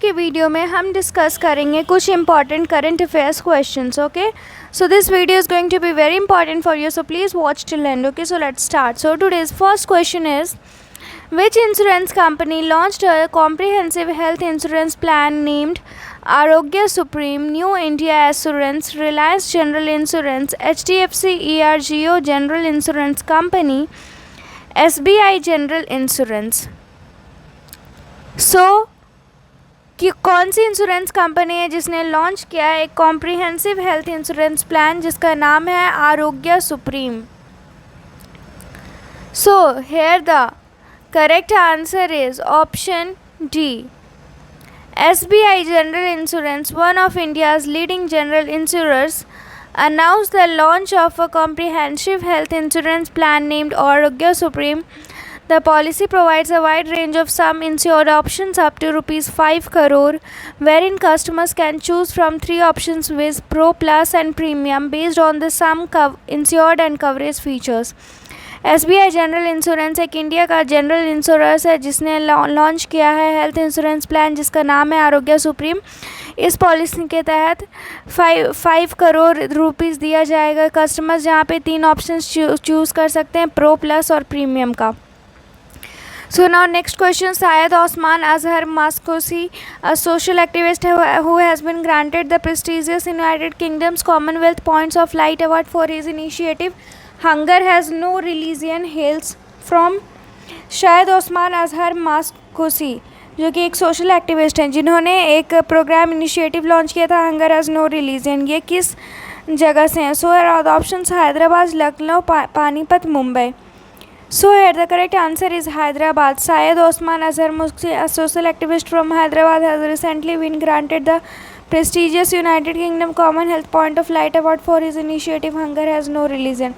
के वीडियो में हम डिस्कस करेंगे कुछ important current affairs questions. Okay, so this video is going to be very important for you, so please watch till end. Okay, so let's start. So today's first question is, which insurance company launched a comprehensive health insurance plan named Arogya Supreme, New India Assurance, Reliance General Insurance, HDFC ERGO General Insurance Company, SBI General Insurance? So कि कौन सी insurance company है जिसने launch किया है एक comprehensive health insurance plan जिसका नाम है आरोग्य supreme. So here the correct answer is option D. SBI General Insurance, one of India's leading general insurers, announced the launch of a comprehensive health insurance plan named Arogya Supreme. The policy provides a wide range of sum insured options up to rupees 5 crore, wherein customers can choose from three options with Pro, Plus and Premium based on the sum insured and coverage features. SBI general insurance एक India का general insurance है जिसने launch किया है health insurance plan जिसका नाम है आरोग्य सुप्रीम. इस पॉलिसी के तहत 5 करोड़ रुपीज़ दिया जाएगा कस्टमर्स, जहाँ पे तीन ऑप्शंस चूज़ कर सकते हैं, प्रो, प्लस और प्रीमियम का. So now next question, Syed Osman Azhar Maskousi, a social activist who has been granted the prestigious United Kingdom's Commonwealth Points of Light Award for his initiative Hunger Has No Religion, hails from. शायद ओस्मान अजहर मास्कूसी जो कि एक social activist हैं जिन्होंने एक programme initiative launch किया था hunger has no religion. ये किस जगह से हैं? So option Hyderabad, Lucknow, Panipat, Mumbai. So here the correct answer is Hyderabad. Syed Osman Azhar Maskousi, a social activist from Hyderabad, has recently been granted the prestigious United Kingdom Commonwealth Point of Light Award for his initiative Hunger Has No Religion.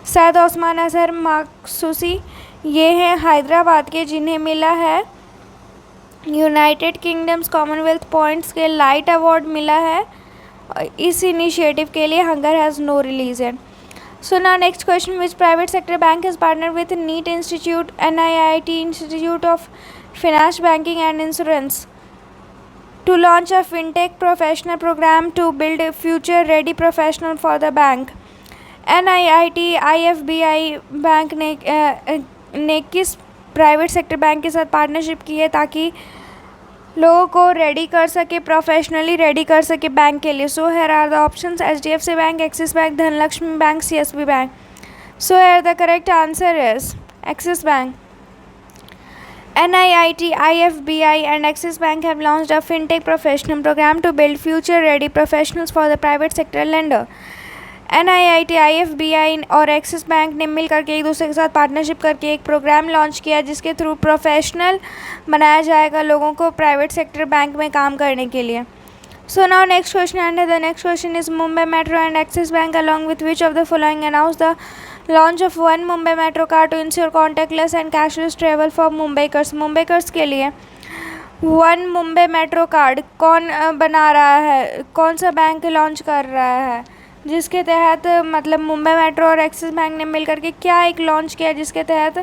Syed Osman Azhar Maskousi ये हैं हैदराबाद के जिन्हें मिला है United Kingdom's Commonwealth Points के Light award मिला है इस इनिशिएटिव के लिए hunger has no religion. So now next question, which private sector bank has partnered with NEET Institute, NIIT Institute of Finance, Banking and Insurance to launch a fintech professional program to build a future ready professional for the bank? NIIT IFBI bank ने किस private sector bank के साथ partnership की है ताकि लोगों को ready कर सके, प्रोफेशनली रेडी कर सके बैंक के लिए? So here are the options, HDFC bank, Axis bank, Dhanlaxmi bank, CSB bank. So here the correct answer is Axis bank. NIIT, IFBI and Axis Bank have launched a fintech professional program to build future ready professionals for the private sector lender. NIIT, IFBI और axis bank ने मिल करके एक दूसरे के साथ partnership करके एक programme launch किया जिसके थ्रू प्रोफेशनल बनाया जाएगा लोगों को प्राइवेट सेक्टर बैंक में काम करने के लिए. So now next question and the next question is Mumbai metro and Axis bank along with which of the following announce the launch of one Mumbai metro card to ensure contactless and cashless travel for Mumbaikars. Mumbaikars के लिए one Mumbai metro card कौन बना रहा है, कौन सा bank launch कर रहा है जिसके तहत मतलब मुंबई मेट्रो और एक्सिस बैंक ने मिलकर के क्या एक लॉन्च किया जिसके तहत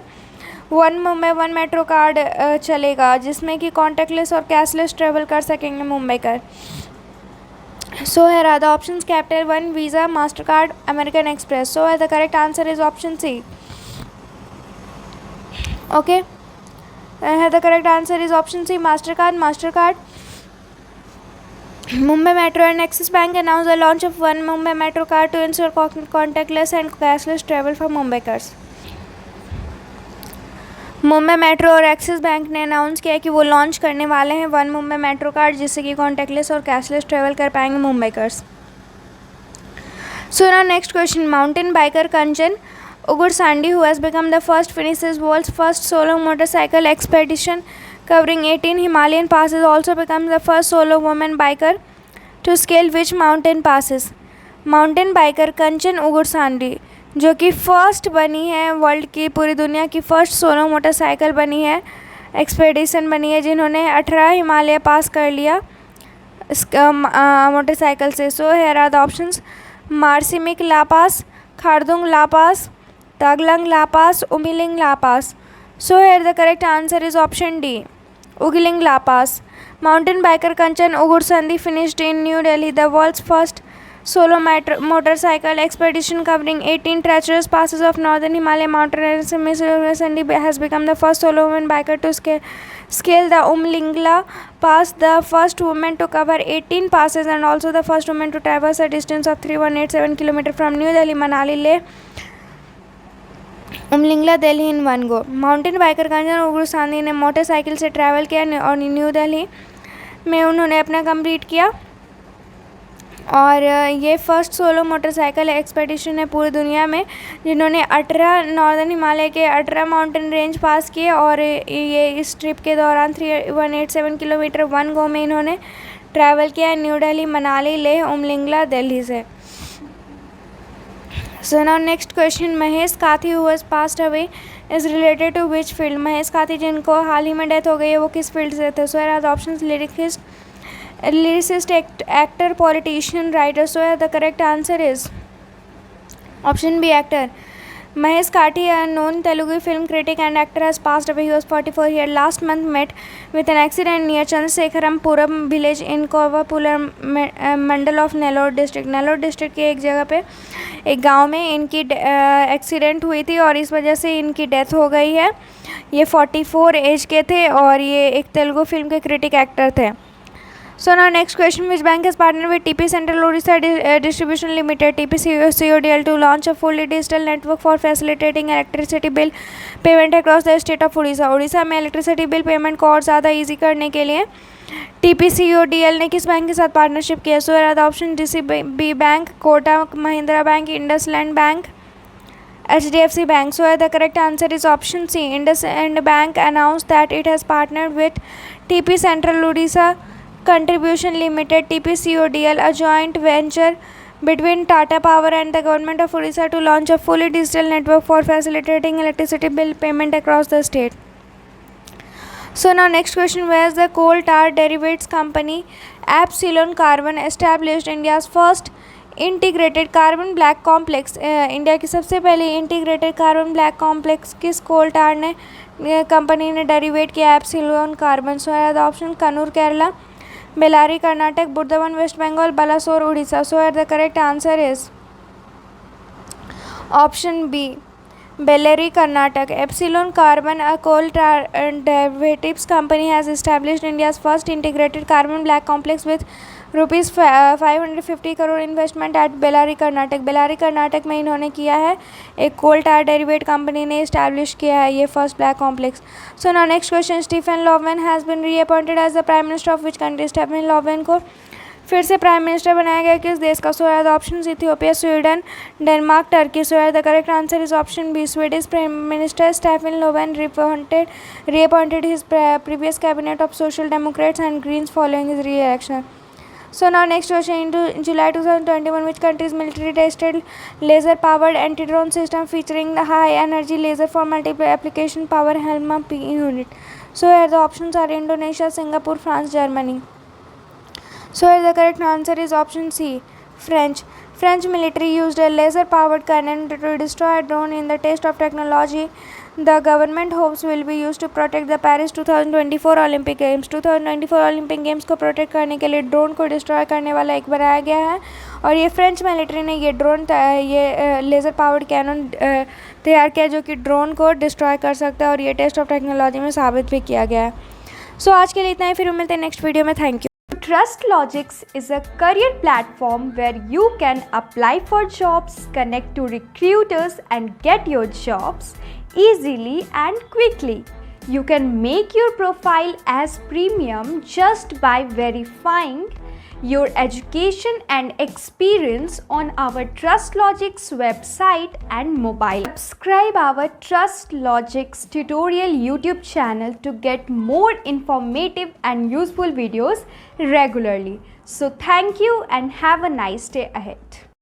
one Mumbai one metro card चलेगा जिसमें कि कॉन्टैक्टलेस और कैशलेस ट्रेवल कर सकेंगे मुंबई कर. So here are the options, Capital One, Visa, Mastercard, American Express. So the correct answer is option C. Okay, the correct answer is option C, Mastercard. Mumbai Metro and Axis Bank announced the launch of one Mumbai Metro card to ensure contactless and cashless travel for Mumbaikars. Mumbai metro और axis bank ने announce किया कि वो launch करने वाले हैं one Mumbai metro card जिससे कि कॉन्टैक्टलेस और कैशलेस ट्रैवल कर पाएंगे मुंबईकर्स. सो now next question, mountain biker Kanchan Ugursandi, who has become the first Finnish world's first solo motorcycle expedition covering 18 Himalayan passes, also becomes the first solo woman biker to scale which mountain passes? Mountain biker Kanchan Ugursandi जो कि first बनी है world की, पूरी दुनिया की first solo motorcycle बनी है, एक्सपेडिशन बनी है जिन्होंने 18 हिमालय पास कर लिया मोटरसाइकिल से. So here are the options, Marsimik La pass, Khardung La pass, Taglang La pass, Umling La pass. So here the correct answer is option D, Umling La pass. Mountain biker Kanchan Ugursandi finished in New Delhi the world's first solo motorcycle expedition covering 18 treacherous passes of northern Himalaya mountains. Miss Ugursandi has become the first solo woman biker to scale the Umlingla Pass, the first woman to cover 18 passes, and also the first woman to traverse a distance of 3187 km from New Delhi, Manali, Leh, Umlingla Delhi in one go. Mountain biker Kanchan Ugursani ने motorcycle से travel किया और new Delhi में उन्होंने अपना complete किया, और ये फर्स्ट सोलो मोटरसाइकिल एक्सपेडिशन है पूरी दुनिया में जिन्होंने 18 नॉर्दर्न हिमालय के 18 माउंटेन रेंज पास किए, और ये इस ट्रिप के दौरान 3187 किलोमीटर वन गो में इन्होंने ट्रैवल किया न्यू दिल्ली, मनाली, लेह, उमलिंगला, दिल्ली से. So now next question, Mahesh Kathi who was passed away is related to which field? Mahesh काथी जिनको हाल ही में डेथ हो गई है वो किस फील्ड से थे? So here are the options: lyricist, actor, politician, writer. So here the correct answer is option B, actor. Mahesh Kathi, a known Telugu film critic and actor, has passed away. He was 44. He had last month met with an accident near Chandrasekharam village in Kovapulam Mandal of Nellore district. Nellore district के एक जगह पे एक गांव में इनकी accident हुई थी और इस वजह से इनकी डेथ हो गई है. ये 44 एज के थे और ये एक तेलुगु फिल्म के क्रिटिक एक्टर थे. So now next question, which bank has partnered with TP Central Odisha Distribution Limited TPCODL to launch a fully digital network for facilitating electricity bill payment across the state of Odisha? Orissa में electricity bill payment को और ज़्यादा easy करने के लिए TPCODL ने किस bank के साथ पार्टनरशिप किया? So are the option: DCB bank, Kotak Mahindra bank, IndusInd bank, HDFC Bank. So the correct answer is option C. IndusInd Bank announced that it has partnered with TP Central Odisha Contribution Limited TPCODL, a joint venture between Tata Power and the government of Odisha, to launch a fully digital network for facilitating electricity bill payment across the state. So now next question, where is the coal tar derivatives company Epsilon Carbon established India's first integrated carbon black complex? India की सबसे पहली integrated carbon black complex किस कोल टार ने company ने derivative किया? Epsilon carbon. So है the option: Kannur Kerala, Bellary Karnataka, Burdwan west Bengal, Balasore Orissa. So है the correct answer is option B, Bellary, Karnataka. Epsilon Carbon, a coal tar derivatives company, has established India's first integrated carbon black complex with rupees 550 crore investment at Bellary Karnataka. Bellary Karnataka में इन्होंने किया है, एक coal tar derivate company ने establish किया है ये first black complex. So now next question, Stephen Lofven has been reappointed as the prime minister of which country? Stephen Lofven को फिर से प्राइम मिनिस्टर बनाया गया किस देश का? So are the options: Ethiopia, Sweden, Denmark, Turkey. So are the correct answer is option B, Swedish prime minister Stefan Lofven reappointed his previous cabinet of Social Democrats and Greens following his re-election. So now next question, in July 2021, which country's military tested laser-powered anti-drone system featuring the high-energy laser for multiple application power HELMA P unit? So here the options are Indonesia, Singapore, France, Germany. So here the correct answer is option C, French. French military used a laser-powered cannon to destroy a drone in the test of technology the government hopes will be used to protect the Paris 2024 Olympic Games. 2024 Olympic Games को protect करने के लिए drone को destroy करने वाला एक बनाया गया है, और ये फ्रेंच मिलिट्री ने ये ड्रोन ये लेज़र पावर्ड कैनन तैयार किया जो कि ड्रोन को डिस्ट्रॉय कर सकता है, और ये टेस्ट ऑफ टेक्नोलॉजी में साबित भी किया गया है. सो आज के लिए इतना ही, फिर मिलते हैं नेक्स्ट वीडियो में. Thank you. TrustLogix is a career platform where you can apply for jobs, connect to recruiters, and get your jobs easily and quickly. You can make your profile as premium just by verifying your education and experience on our TrustLogix website and mobile. Subscribe our TrustLogix tutorial YouTube channel to get more informative and useful videos regularly. So thank you and have a nice day ahead.